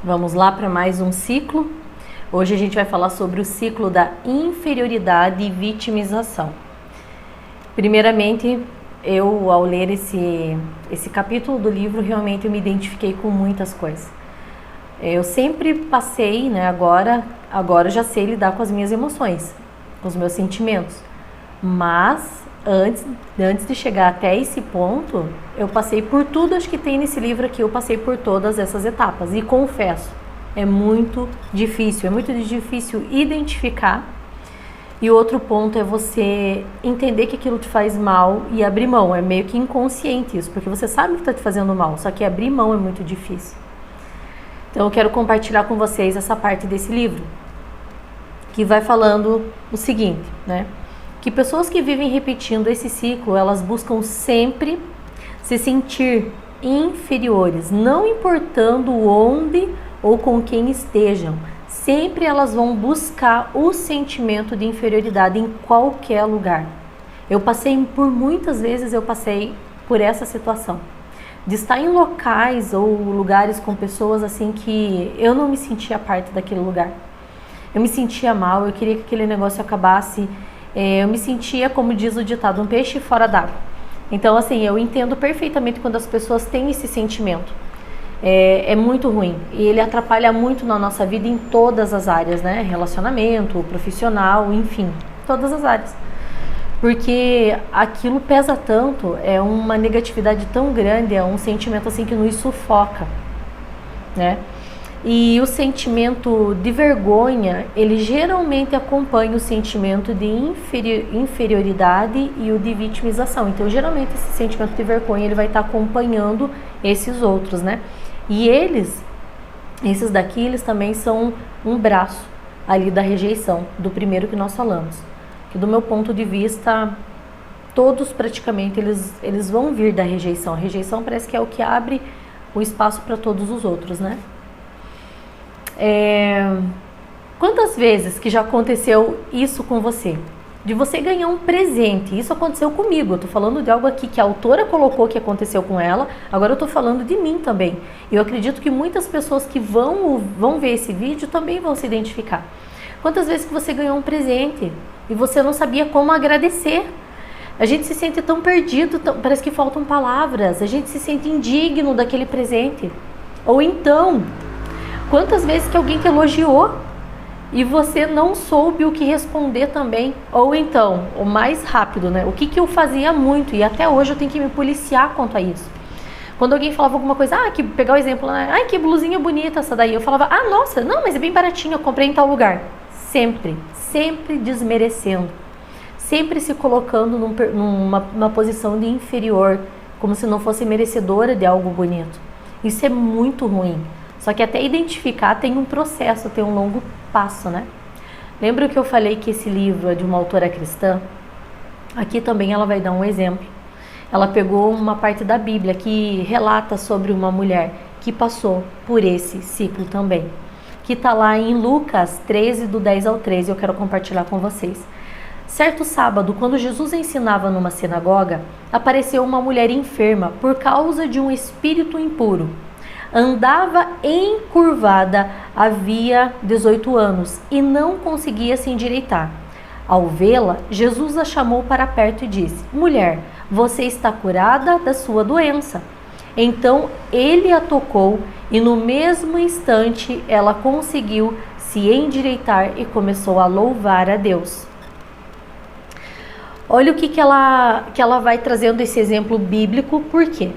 Vamos lá para mais um ciclo. Hoje a gente vai falar sobre o ciclo da inferioridade e vitimização. Primeiramente, eu ao ler esse capítulo do livro, realmente eu me identifiquei com muitas coisas. Eu sempre passei, né, agora eu já sei lidar com as minhas emoções, com os meus sentimentos. Mas antes de chegar até esse ponto, eu passei por tudo, acho que tem nesse livro aqui, eu passei por todas essas etapas. E confesso, é muito difícil identificar. E outro ponto é você entender que aquilo te faz mal e abrir mão. É meio que inconsciente isso, porque você sabe que está te fazendo mal, só que abrir mão é muito difícil. Então eu quero compartilhar com vocês essa parte desse livro, que vai falando o seguinte, né? Que pessoas que vivem repetindo esse ciclo, elas buscam sempre se sentir inferiores, não importando onde ou com quem estejam. Sempre elas vão buscar o sentimento de inferioridade em qualquer lugar. Muitas vezes eu passei por essa situação, de estar em locais ou lugares com pessoas assim que eu não me sentia parte daquele lugar. Eu me sentia mal, eu queria que aquele negócio acabasse. Eu me sentia, como diz o ditado, um peixe fora d'água. Então, assim, eu entendo perfeitamente quando as pessoas têm esse sentimento. É muito ruim e ele atrapalha muito na nossa vida em todas as áreas, né? Relacionamento, profissional, enfim, todas as áreas. Porque aquilo pesa tanto, é uma negatividade tão grande, é um sentimento assim que nos sufoca, né? E o sentimento de vergonha, ele geralmente acompanha o sentimento de inferioridade e o de vitimização. Então, geralmente, esse sentimento de vergonha, ele vai estar acompanhando esses outros, né? E esses daqui, eles também são um braço ali da rejeição, do primeiro que nós falamos. Que do meu ponto de vista, todos praticamente, eles vão vir da rejeição. A rejeição parece que é o que abre o espaço para todos os outros, né? Quantas vezes que já aconteceu isso com você? De você ganhar um presente. Isso aconteceu comigo. Eu tô falando de algo aqui que a autora colocou que aconteceu com ela. Agora eu tô falando de mim também. Eu acredito que muitas pessoas que vão ver esse vídeo também vão se identificar. Quantas vezes que você ganhou um presente e você não sabia como agradecer? A gente se sente tão perdido, parece que faltam palavras. A gente se sente indigno daquele presente. Ou então, quantas vezes que alguém te elogiou e você não soube o que responder também? Ou então, o mais rápido, né? O que eu fazia muito e até hoje eu tenho que me policiar quanto a isso. Quando alguém falava alguma coisa, pegar o exemplo, né? Que blusinha bonita essa daí. Eu falava, nossa, não, mas é bem baratinho, eu comprei em tal lugar. Sempre desmerecendo. Sempre se colocando numa posição de inferior, como se não fosse merecedora de algo bonito. Isso é muito ruim. Só que até identificar tem um processo, tem um longo passo, né? Lembra que eu falei que esse livro é de uma autora cristã? Aqui também ela vai dar um exemplo. Ela pegou uma parte da Bíblia que relata sobre uma mulher que passou por esse ciclo também. Que está lá em Lucas 13, do 10 ao 13, eu quero compartilhar com vocês. Certo sábado, quando Jesus ensinava numa sinagoga, apareceu uma mulher enferma por causa de um espírito impuro. Andava encurvada havia 18 anos e não conseguia se endireitar. Ao vê-la, Jesus a chamou para perto e disse: Mulher, você está curada da sua doença. Então ele a tocou e no mesmo instante ela conseguiu se endireitar e começou a louvar a Deus. Olha o que ela vai trazendo esse exemplo bíblico, por quê?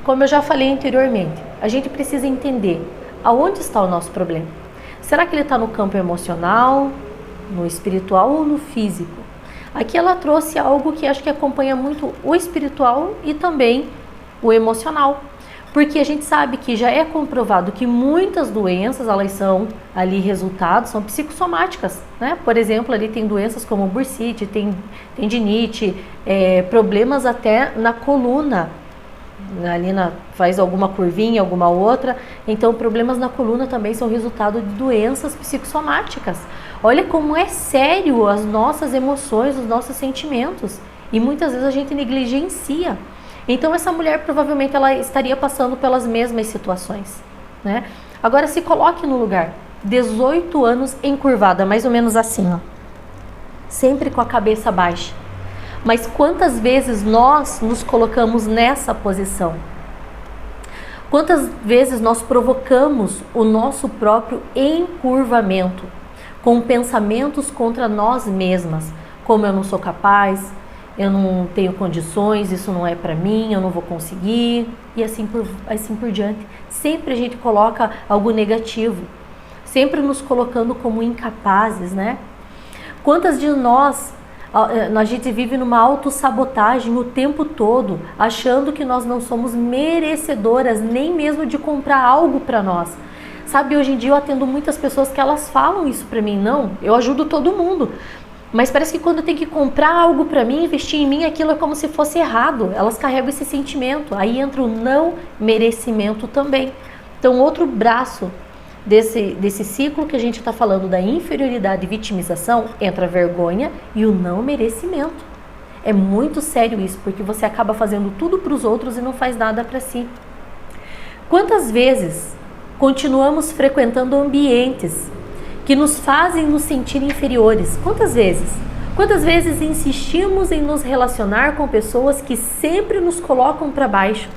Como eu já falei anteriormente, a gente precisa entender aonde está o nosso problema. Será que ele está no campo emocional, no espiritual ou no físico? Aqui ela trouxe algo que acho que acompanha muito o espiritual e também o emocional. Porque a gente sabe que já é comprovado que muitas doenças, elas são ali resultados, são psicossomáticas, né? Por exemplo, ali tem doenças como bursite, tendinite, problemas até na coluna. Ali faz alguma curvinha, alguma outra. Então, problemas na coluna também são resultado de doenças psicossomáticas. Olha como é sério as nossas emoções, os nossos sentimentos. E muitas vezes a gente negligencia. Então essa mulher provavelmente ela estaria passando pelas mesmas situações, né? Agora se coloque no lugar. 18 anos encurvada, mais ou menos assim, ó. Sempre com a cabeça baixa. Mas quantas vezes nós nos colocamos nessa posição? Quantas vezes nós provocamos o nosso próprio encurvamento com pensamentos contra nós mesmas, como eu não sou capaz, eu não tenho condições, isso não é para mim, eu não vou conseguir, e assim por diante. Sempre a gente coloca algo negativo, sempre nos colocando como incapazes, né? Quantas de nós, a gente vive numa autossabotagem o tempo todo, achando que nós não somos merecedoras nem mesmo de comprar algo para nós. Sabe, hoje em dia eu atendo muitas pessoas que elas falam isso para mim, não, eu ajudo todo mundo, mas parece que quando tem que comprar algo para mim, investir em mim, aquilo é como se fosse errado, elas carregam esse sentimento, aí entra o não merecimento também. Então outro braço desse ciclo que a gente está falando da inferioridade e vitimização, entra a vergonha e o não merecimento. É muito sério isso, porque você acaba fazendo tudo para os outros e não faz nada para si. Quantas vezes continuamos frequentando ambientes que nos fazem nos sentir inferiores? Quantas vezes? Quantas vezes insistimos em nos relacionar com pessoas que sempre nos colocam para baixo?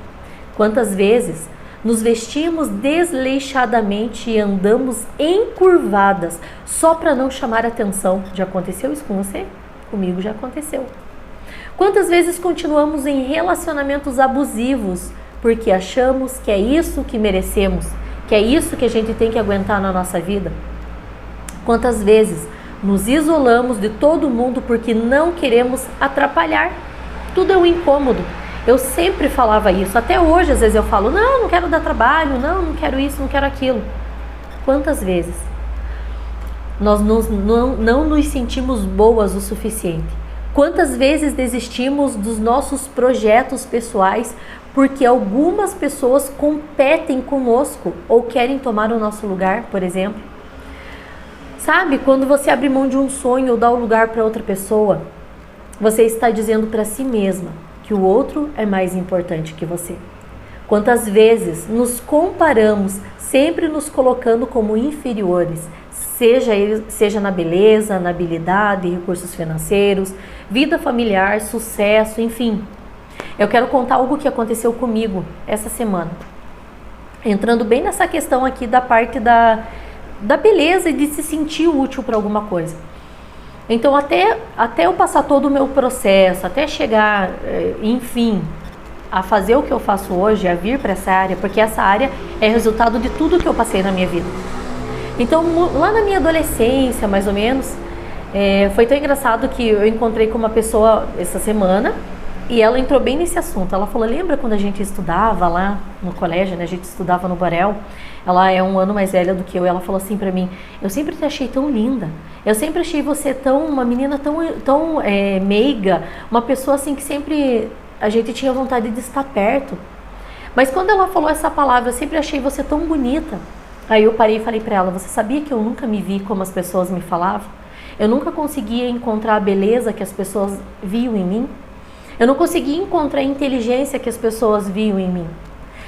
Quantas vezes nos vestimos desleixadamente e andamos encurvadas só para não chamar atenção? Já aconteceu isso com você? Comigo já aconteceu. Quantas vezes continuamos em relacionamentos abusivos porque achamos que é isso que merecemos, que é isso que a gente tem que aguentar na nossa vida? Quantas vezes nos isolamos de todo mundo porque não queremos atrapalhar? Tudo é um incômodo. Eu sempre falava isso, até hoje às vezes eu falo, não quero dar trabalho, não quero isso, não quero aquilo. Quantas vezes nós não nos sentimos boas o suficiente? Quantas vezes desistimos dos nossos projetos pessoais porque algumas pessoas competem conosco ou querem tomar o nosso lugar, por exemplo? Sabe, quando você abre mão de um sonho ou dá o lugar para outra pessoa, você está dizendo para si mesma que o outro é mais importante que você. Quantas vezes nos comparamos, sempre nos colocando como inferiores, seja na beleza, na habilidade, recursos financeiros, vida familiar, sucesso, enfim. Eu quero contar algo que aconteceu comigo essa semana, entrando bem nessa questão aqui da parte da beleza e de se sentir útil para alguma coisa. Então até eu passar todo o meu processo, até chegar, enfim, a fazer o que eu faço hoje, a vir para essa área, porque essa área é resultado de tudo que eu passei na minha vida. Então lá na minha adolescência, mais ou menos, foi tão engraçado que eu encontrei com uma pessoa essa semana e ela entrou bem nesse assunto. Ela falou, lembra quando a gente estudava lá no colégio, né? A gente estudava no Borel? Ela é um ano mais velha do que eu. E ela falou assim pra mim, eu sempre te achei tão linda. Eu sempre achei você uma menina tão meiga. Uma pessoa assim que sempre a gente tinha vontade de estar perto. Mas quando ela falou essa palavra, eu sempre achei você tão bonita. Aí eu parei e falei pra ela, você sabia que eu nunca me vi como as pessoas me falavam? Eu nunca conseguia encontrar a beleza que as pessoas viam em mim. Eu não conseguia encontrar a inteligência que as pessoas viam em mim.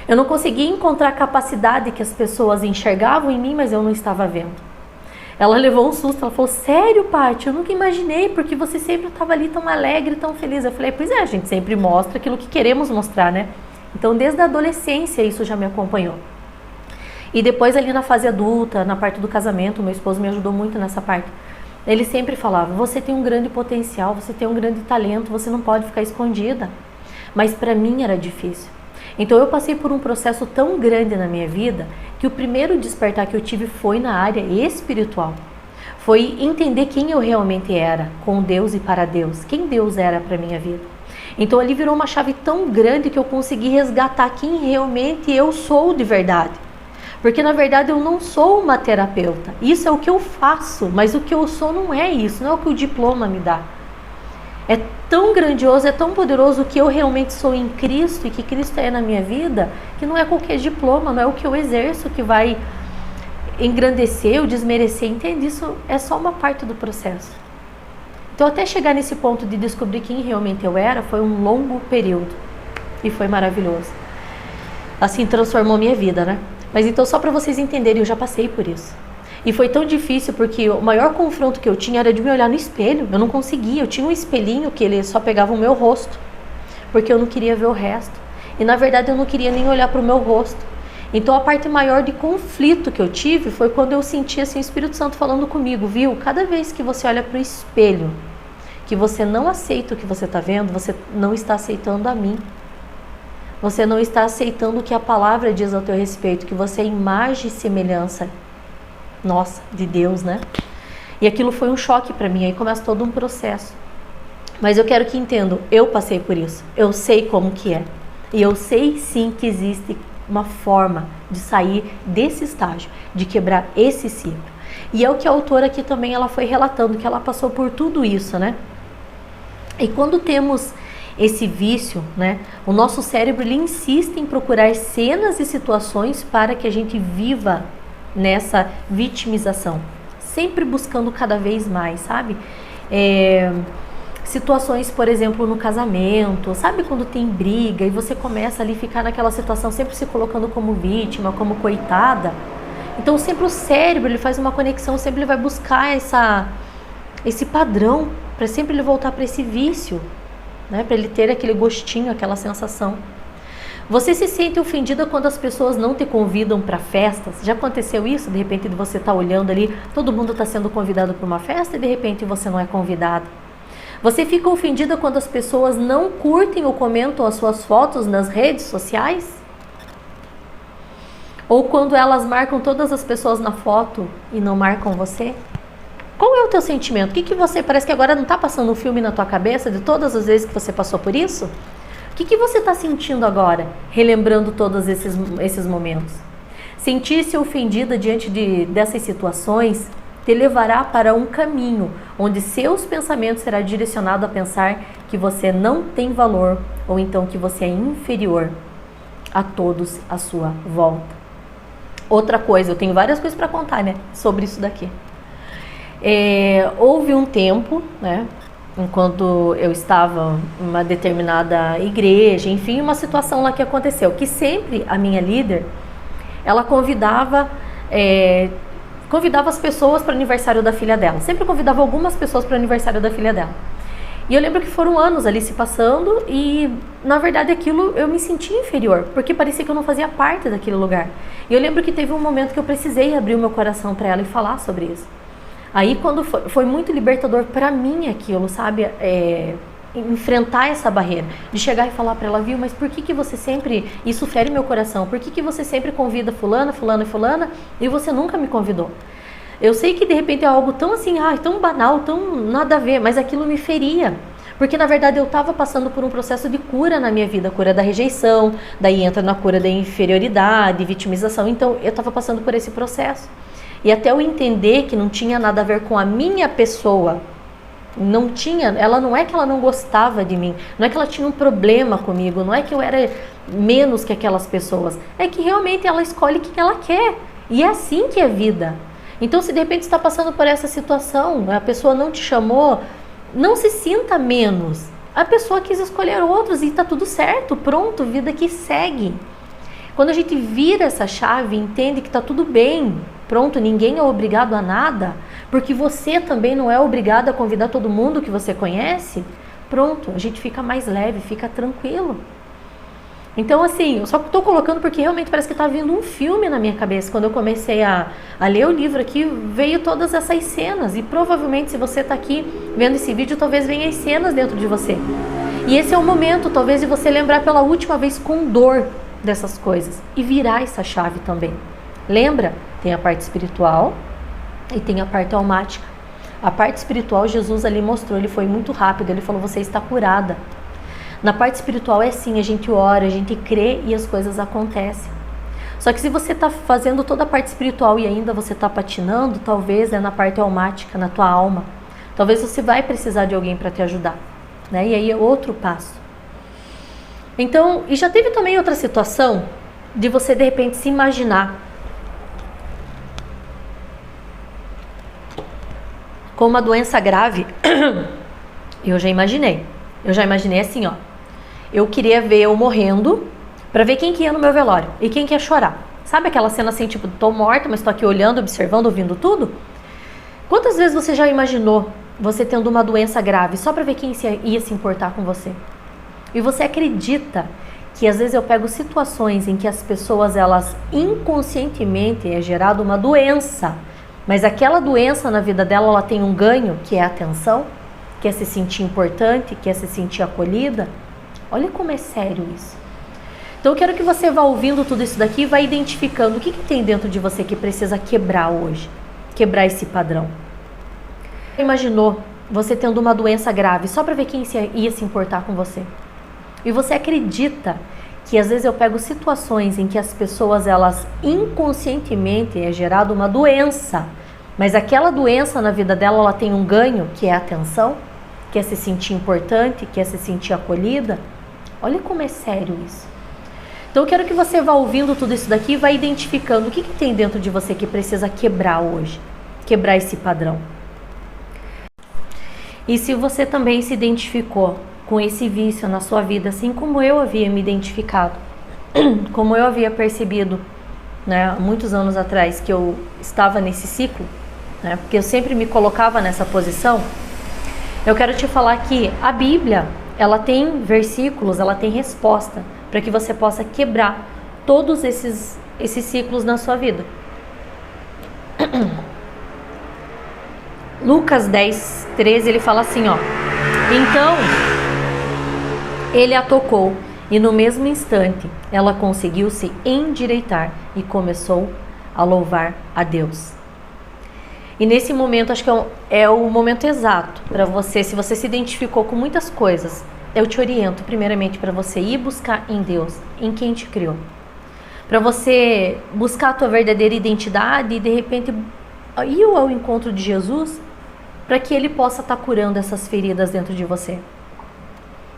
Eu não conseguia encontrar a capacidade que as pessoas enxergavam em mim, mas eu não estava vendo. Ela levou um susto, ela falou, sério, Paty, eu nunca imaginei, porque você sempre estava ali tão alegre, tão feliz. Eu falei, pois é, a gente sempre mostra aquilo que queremos mostrar, né? Então, desde a adolescência, isso já me acompanhou. E depois ali na fase adulta, na parte do casamento, meu esposo me ajudou muito nessa parte. Ele sempre falava, você tem um grande potencial, você tem um grande talento, você não pode ficar escondida. Mas para mim era difícil. Então eu passei por um processo tão grande na minha vida que o primeiro despertar que eu tive foi na área espiritual. Foi entender quem eu realmente era, com Deus e para Deus, quem Deus era para minha vida. Então ali virou uma chave tão grande que eu consegui resgatar quem realmente eu sou de verdade. Porque na verdade eu não sou uma terapeuta, isso é o que eu faço, mas o que eu sou não é isso, não é o que o diploma me dá. É tão grandioso, é tão poderoso o que eu realmente sou em Cristo e que Cristo é na minha vida, que não é qualquer diploma, não é o que eu exerço que vai engrandecer ou desmerecer, entende? Isso é só uma parte do processo. Então até chegar nesse ponto de descobrir quem realmente eu era, foi um longo período e foi maravilhoso. Assim transformou minha vida, né? Mas então, só para vocês entenderem, eu já passei por isso. E foi tão difícil porque o maior confronto que eu tinha era de me olhar no espelho. Eu não conseguia, eu tinha um espelhinho que ele só pegava o meu rosto, porque eu não queria ver o resto. E na verdade eu não queria nem olhar para o meu rosto. Então a parte maior de conflito que eu tive foi quando eu senti assim, o Espírito Santo falando comigo, viu? Cada vez que você olha para o espelho, que você não aceita o que você está vendo, você não está aceitando a mim. Você não está aceitando o que a palavra diz ao teu respeito, que você é imagem e semelhança, nossa, de Deus, né? E aquilo foi um choque para mim, aí começa todo um processo. Mas eu quero que entendam, eu passei por isso, eu sei como que é. E eu sei sim que existe uma forma de sair desse estágio, de quebrar esse ciclo. E é o que a autora aqui também ela foi relatando, que ela passou por tudo isso, né? E quando temos esse vício, né, o nosso cérebro ele insiste em procurar cenas e situações para que a gente viva nessa vitimização, sempre buscando cada vez mais, sabe? Situações, por exemplo, no casamento, sabe quando tem briga e você começa ali a ficar naquela situação sempre se colocando como vítima, como coitada? Então sempre o cérebro ele faz uma conexão, sempre ele vai buscar esse padrão, para sempre ele voltar para esse vício, né? Para ele ter aquele gostinho, aquela sensação. Você se sente ofendida quando as pessoas não te convidam para festas? Já aconteceu isso? De repente você está olhando ali, todo mundo está sendo convidado para uma festa e de repente você não é convidado. Você fica ofendida quando as pessoas não curtem ou comentam as suas fotos nas redes sociais? Ou quando elas marcam todas as pessoas na foto e não marcam você? Qual é o teu sentimento? O que você, parece que agora não está passando um filme na tua cabeça de todas as vezes que você passou por isso? O que você está sentindo agora, relembrando todos esses momentos? Sentir-se ofendida diante dessas situações te levará para um caminho onde seus pensamentos serão direcionados a pensar que você não tem valor ou então que você é inferior a todos à sua volta. Outra coisa, eu tenho várias coisas para contar, né, sobre isso daqui. Houve um tempo, né, enquanto eu estava em uma determinada igreja, enfim, uma situação lá que aconteceu, que sempre a minha líder, ela convidava as pessoas para o aniversário da filha dela, sempre convidava algumas pessoas para o aniversário da filha dela. E eu lembro que foram anos ali se passando e, na verdade, aquilo eu me senti inferior, porque parecia que eu não fazia parte daquele lugar. E eu lembro que teve um momento que eu precisei abrir o meu coração para ela e falar sobre isso. Aí, quando foi muito libertador para mim aquilo, sabe? Enfrentar essa barreira, de chegar e falar para ela, viu, mas por que você sempre, isso fere meu coração, por que você sempre convida fulana, fulana e fulana e você nunca me convidou? Eu sei que de repente é algo tão assim, tão banal, tão nada a ver, mas aquilo me feria, porque na verdade eu estava passando por um processo de cura na minha vida, cura da rejeição, daí entra na cura da inferioridade, vitimização, então eu estava passando por esse processo, e até eu entender que não tinha nada a ver com a minha pessoa, não tinha, ela não é que ela não gostava de mim, não é que ela tinha um problema comigo, não é que eu era menos que aquelas pessoas, é que realmente ela escolhe quem ela quer, e é assim que é vida. Então, se de repente está passando por essa situação, a pessoa não te chamou, não se sinta menos. A pessoa quis escolher outros e está tudo certo, pronto, vida que segue. Quando a gente vira essa chave, entende que está tudo bem, pronto, ninguém é obrigado a nada, porque você também não é obrigado a convidar todo mundo que você conhece, pronto, a gente fica mais leve, fica tranquilo. Então, assim, eu só estou colocando porque realmente parece que está vindo um filme na minha cabeça. Quando eu comecei a ler o livro aqui, veio todas essas cenas. E provavelmente, se você está aqui vendo esse vídeo, talvez venha as cenas dentro de você. E esse é o momento, talvez, de você lembrar pela última vez com dor dessas coisas. E virar essa chave também. Lembra? Tem a parte espiritual e tem a parte almática. A parte espiritual, Jesus ali mostrou, ele foi muito rápido. Ele falou, você está curada. Na parte espiritual é assim, a gente ora, a gente crê e as coisas acontecem. Só que se você está fazendo toda a parte espiritual e ainda você está patinando, talvez na parte almática, na tua alma. Talvez você vai precisar de alguém para te ajudar, né? E aí é outro passo. Então, e já teve também outra situação de você de repente se imaginar com uma doença grave. Eu já imaginei assim, ó. Eu queria ver eu morrendo para ver quem que ia no meu velório e quem que ia chorar. Sabe aquela cena assim, tipo, tô morta, mas tô aqui olhando, observando, ouvindo tudo? Quantas vezes você já imaginou você tendo uma doença grave só para ver quem ia se importar com você? E você acredita que às vezes eu pego situações em que as pessoas, elas inconscientemente é gerada uma doença, mas aquela doença na vida dela, ela tem um ganho, que é a atenção, que é se sentir importante, que é se sentir acolhida? Olha como é sério isso. Então eu quero que você vá ouvindo tudo isso daqui e vá identificando o que tem dentro de você que precisa quebrar hoje, quebrar esse padrão. Imaginou você tendo uma doença grave só para ver quem ia se importar com você? E você acredita que às vezes eu pego situações em que as pessoas, elas inconscientemente é gerada uma doença, mas aquela doença na vida dela, ela tem um ganho, que é a atenção, que é se sentir importante, que é se sentir acolhida? Olha como é sério isso. Então eu quero que você vá ouvindo tudo isso daqui e vá identificando o que tem dentro de você que precisa quebrar hoje, quebrar esse padrão. E se você também se identificou com esse vício na sua vida, assim como eu havia me identificado, como eu havia percebido, né, muitos anos atrás, que eu estava nesse ciclo, né, porque eu sempre me colocava nessa posição, eu quero te falar que a Bíblia, ela tem versículos, ela tem resposta para que você possa quebrar todos esses ciclos na sua vida. Lucas 10, 13, ele fala assim, ó: então ele a tocou e no mesmo instante ela conseguiu se endireitar e começou a louvar a Deus. E nesse momento, acho que é o momento exato para você, se você se identificou com muitas coisas, eu te oriento primeiramente para você ir buscar em Deus, em quem te criou. Para você buscar a tua verdadeira identidade e de repente ir ao encontro de Jesus, para que Ele possa estar curando essas feridas dentro de você.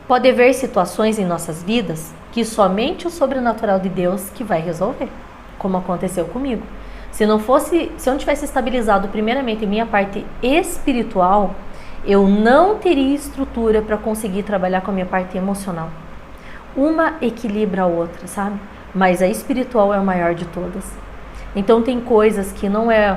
Pode haver situações em nossas vidas que somente o sobrenatural de Deus que vai resolver, como aconteceu comigo. Se eu não tivesse estabilizado primeiramente minha parte espiritual, eu não teria estrutura para conseguir trabalhar com a minha parte emocional. Uma equilibra a outra, sabe? Mas a espiritual é a maior de todas. Então tem coisas que não é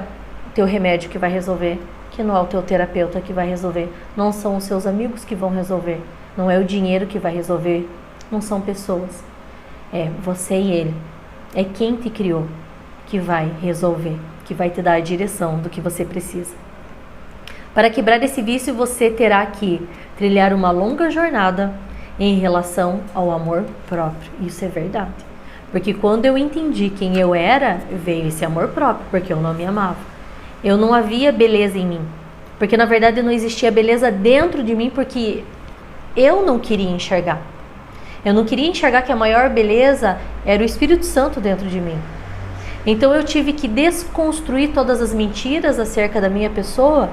o teu remédio que vai resolver, que não é o teu terapeuta que vai resolver, não são os seus amigos que vão resolver, não é o dinheiro que vai resolver, não são pessoas. É você e Ele. É quem te criou que vai resolver, que vai te dar a direção do que você precisa. Para quebrar esse vício, você terá que trilhar uma longa jornada em relação ao amor próprio. Isso é verdade. Porque quando eu entendi quem eu era, veio esse amor próprio, porque eu não me amava. Eu não havia beleza em mim. Porque na verdade não existia beleza dentro de mim, porque eu não queria enxergar. Eu não queria enxergar que a maior beleza era o Espírito Santo dentro de mim. Então eu tive que desconstruir todas as mentiras acerca da minha pessoa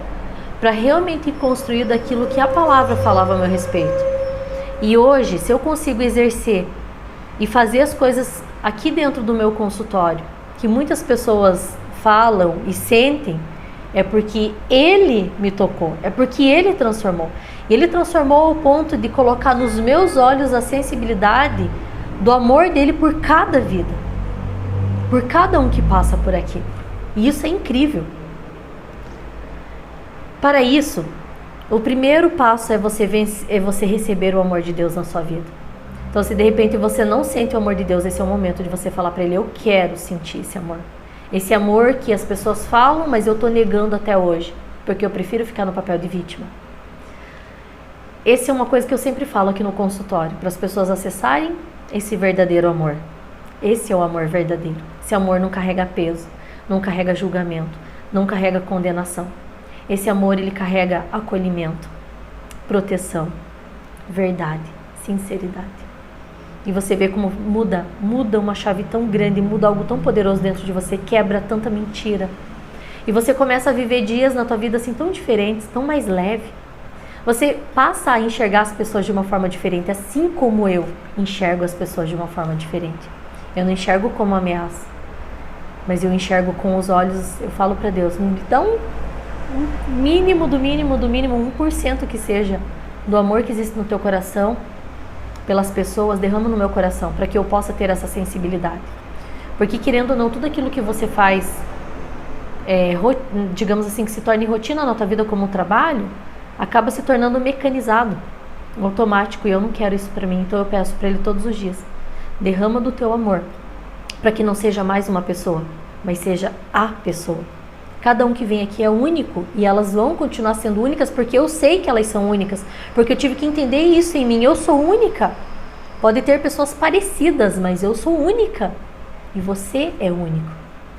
para realmente construir daquilo que a palavra falava a meu respeito. E hoje, se eu consigo exercer e fazer as coisas aqui dentro do meu consultório, que muitas pessoas falam e sentem, é porque Ele me tocou, é porque Ele transformou. Ele transformou ao ponto de colocar nos meus olhos a sensibilidade do amor dele por cada vida, por cada um que passa por aqui. E isso é incrível. Para isso, o primeiro passo é você receber o amor de Deus na sua vida. Então, se de repente você não sente o amor de Deus, esse é o momento de você falar para Ele: eu quero sentir esse amor. Esse amor que as pessoas falam, mas eu estou negando até hoje, porque eu prefiro ficar no papel de vítima. Essa é uma coisa que eu sempre falo aqui no consultório, para as pessoas acessarem esse verdadeiro amor. Esse é o amor verdadeiro. Esse amor não carrega peso, não carrega julgamento, não carrega condenação. Esse amor, ele carrega acolhimento, proteção, verdade, sinceridade. E você vê como muda uma chave tão grande, muda algo tão poderoso dentro de você, quebra tanta mentira. E você começa a viver dias na tua vida assim tão diferentes, tão mais leve. Você passa a enxergar as pessoas de uma forma diferente, assim como eu enxergo as pessoas de uma forma diferente. Eu não enxergo como ameaça, mas eu enxergo com os olhos. Eu falo para Deus: me dá um mínimo do mínimo do mínimo, 1% que seja, do amor que existe no teu coração pelas pessoas, derrama no meu coração, para que eu possa ter essa sensibilidade. Porque querendo ou não, tudo aquilo que você faz, digamos assim, que se torne rotina na tua vida como um trabalho, acaba se tornando mecanizado, automático, e eu não quero isso para mim. Então eu peço para Ele todos os dias: derrama do teu amor, para que não seja mais uma pessoa, mas seja a pessoa. Cada um que vem aqui é único, e elas vão continuar sendo únicas, porque eu sei que elas são únicas, porque eu tive que entender isso em mim. Eu sou única. Pode ter pessoas parecidas, mas eu sou única. E você é único.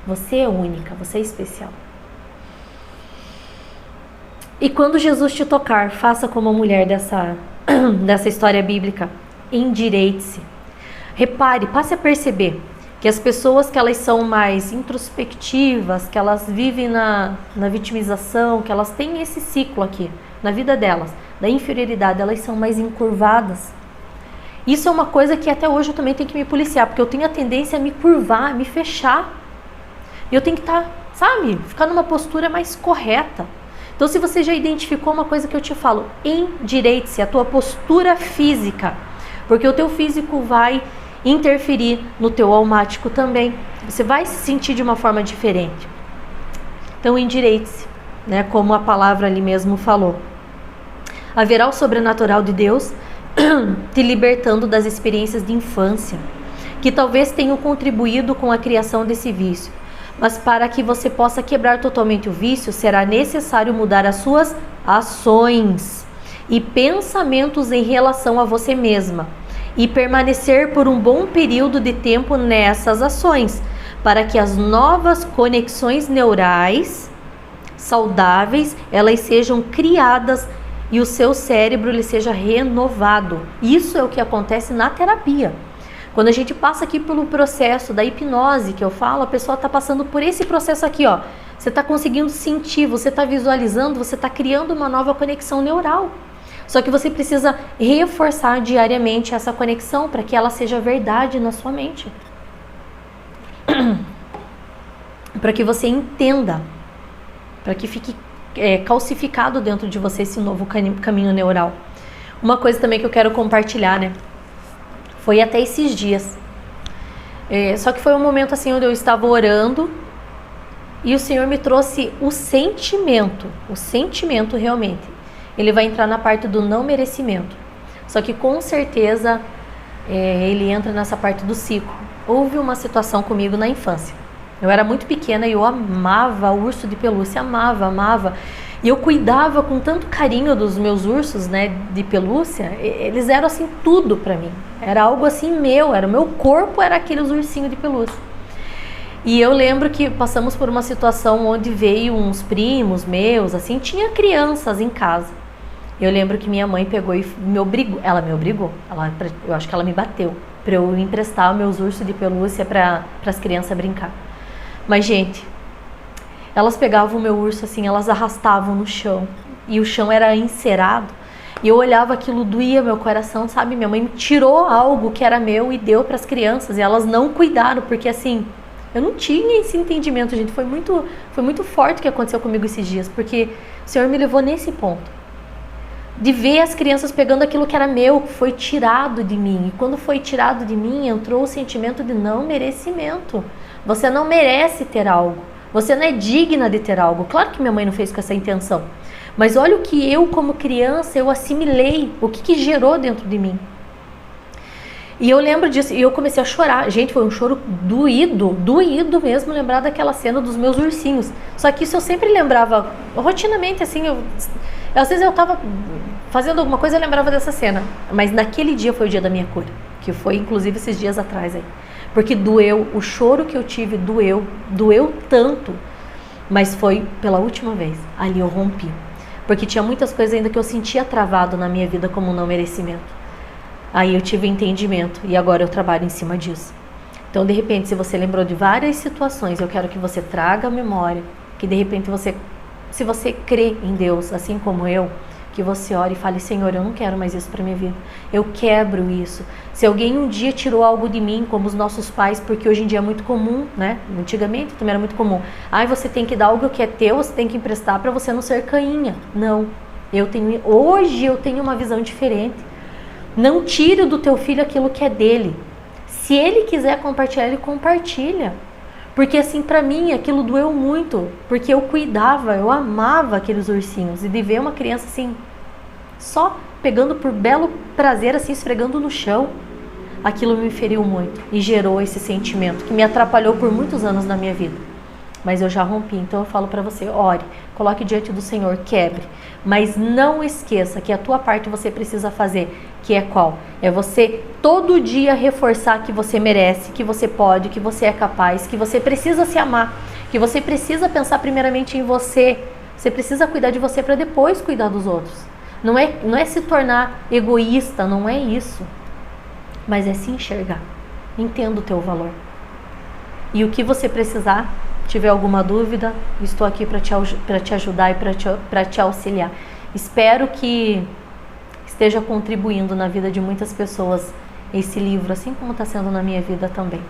Você é única, você é especial. E quando Jesus te tocar, faça como a mulher dessa história bíblica. Endireite-se. Repare, passe a perceber que as pessoas que elas são mais introspectivas, que elas vivem na vitimização, que elas têm esse ciclo aqui na vida delas, da inferioridade, elas são mais encurvadas. Isso é uma coisa que até hoje eu também tenho que me policiar, porque eu tenho a tendência a me curvar, a me fechar. E eu tenho que estar, ficar numa postura mais correta. Então, se você já identificou uma coisa que eu te falo, endireite-se, a tua postura física, porque o teu físico vai interferir no teu almático também. Você vai se sentir de uma forma diferente. Então, endireite-se, né, como a palavra ali mesmo falou. Haverá o sobrenatural de Deus te libertando das experiências de infância, que talvez tenham contribuído com a criação desse vício. Mas para que você possa quebrar totalmente o vício, será necessário mudar as suas ações e pensamentos em relação a você mesma, e permanecer por um bom período de tempo nessas ações, para que as novas conexões neurais saudáveis, elas sejam criadas e o seu cérebro ele seja renovado. Isso é o que acontece na terapia. Quando a gente passa aqui pelo processo da hipnose, que eu falo, a pessoa está passando por esse processo aqui, ó. Você está conseguindo sentir, você está visualizando, você está criando uma nova conexão neural. Só que você precisa reforçar diariamente essa conexão para que ela seja verdade na sua mente. Para que você entenda, para que fique calcificado dentro de você esse novo caminho neural. Uma coisa também que eu quero compartilhar, né? Foi até esses dias. Só que foi um momento assim onde eu estava orando e o Senhor me trouxe o sentimento realmente. Ele vai entrar na parte do não merecimento. Só que com certeza ele entra nessa parte do ciclo. Houve uma situação comigo na infância. Eu era muito pequena e eu amava urso de pelúcia, amava. E eu cuidava com tanto carinho dos meus ursos, né, de pelúcia. Eles eram assim tudo pra mim. Era algo assim meu, era o meu corpo, era aqueles ursinhos de pelúcia. E eu lembro que passamos por uma situação onde veio uns primos meus, assim, tinha crianças em casa. Eu lembro que minha mãe pegou e me obrigou, eu acho que ela me bateu, pra eu emprestar meus ursos de pelúcia para as crianças brincar. Mas, gente, elas pegavam o meu urso assim, elas arrastavam no chão. E o chão era encerado. E eu olhava aquilo, doía meu coração, sabe? Minha mãe me tirou algo que era meu e deu para as crianças. E elas não cuidaram, porque assim, eu não tinha esse entendimento, gente. Foi muito forte o que aconteceu comigo esses dias. Porque o Senhor me levou nesse ponto. De ver as crianças pegando aquilo que era meu, que foi tirado de mim. E quando foi tirado de mim, entrou o sentimento de não merecimento. Você não merece ter algo. Você não é digna de ter algo. Claro que minha mãe não fez com essa intenção. Mas olha o que eu, como criança, eu assimilei. O que gerou dentro de mim. E eu lembro disso. E eu comecei a chorar. Gente, foi um choro doído mesmo lembrar daquela cena dos meus ursinhos. Só que isso eu sempre lembrava rotinamente, assim. Às vezes eu tava fazendo alguma coisa e eu lembrava dessa cena. Mas naquele dia foi o dia da minha cura. Que foi, inclusive, esses dias atrás aí. Porque doeu, o choro que eu tive doeu tanto, mas foi pela última vez, ali eu rompi. Porque tinha muitas coisas ainda que eu sentia travado na minha vida como não merecimento. Aí eu tive entendimento e agora eu trabalho em cima disso. Então, de repente, se você lembrou de várias situações, eu quero que você traga a memória, que de repente se você crê em Deus, assim como eu, que você ore e fale: Senhor, eu não quero mais isso para minha vida. Eu quebro isso. Se alguém um dia tirou algo de mim, como os nossos pais, porque hoje em dia é muito comum, né? Antigamente também era muito comum. Você tem que dar algo que é teu, você tem que emprestar para você não ser cainha. Não. Hoje eu tenho uma visão diferente. Não tire do teu filho aquilo que é dele. Se ele quiser compartilhar, ele compartilha. Porque assim, pra mim, aquilo doeu muito. Porque eu cuidava, eu amava aqueles ursinhos. E de ver uma criança assim, só pegando por belo prazer, assim, esfregando no chão, aquilo me feriu muito. E gerou esse sentimento que me atrapalhou por muitos anos na minha vida. Mas eu já rompi, então eu falo pra você, ore, coloque diante do Senhor, quebre. Mas não esqueça que a tua parte você precisa fazer, que é qual? É você todo dia reforçar que você merece, que você pode, que você é capaz, que você precisa se amar, que você precisa pensar primeiramente em você. Você precisa cuidar de você para depois cuidar dos outros. Não é se tornar egoísta, não é isso. Mas é se enxergar. Entenda o teu valor. E o que você precisar, tiver alguma dúvida, estou aqui para te ajudar e para te auxiliar. Espero que esteja contribuindo na vida de muitas pessoas esse livro, assim como está sendo na minha vida também.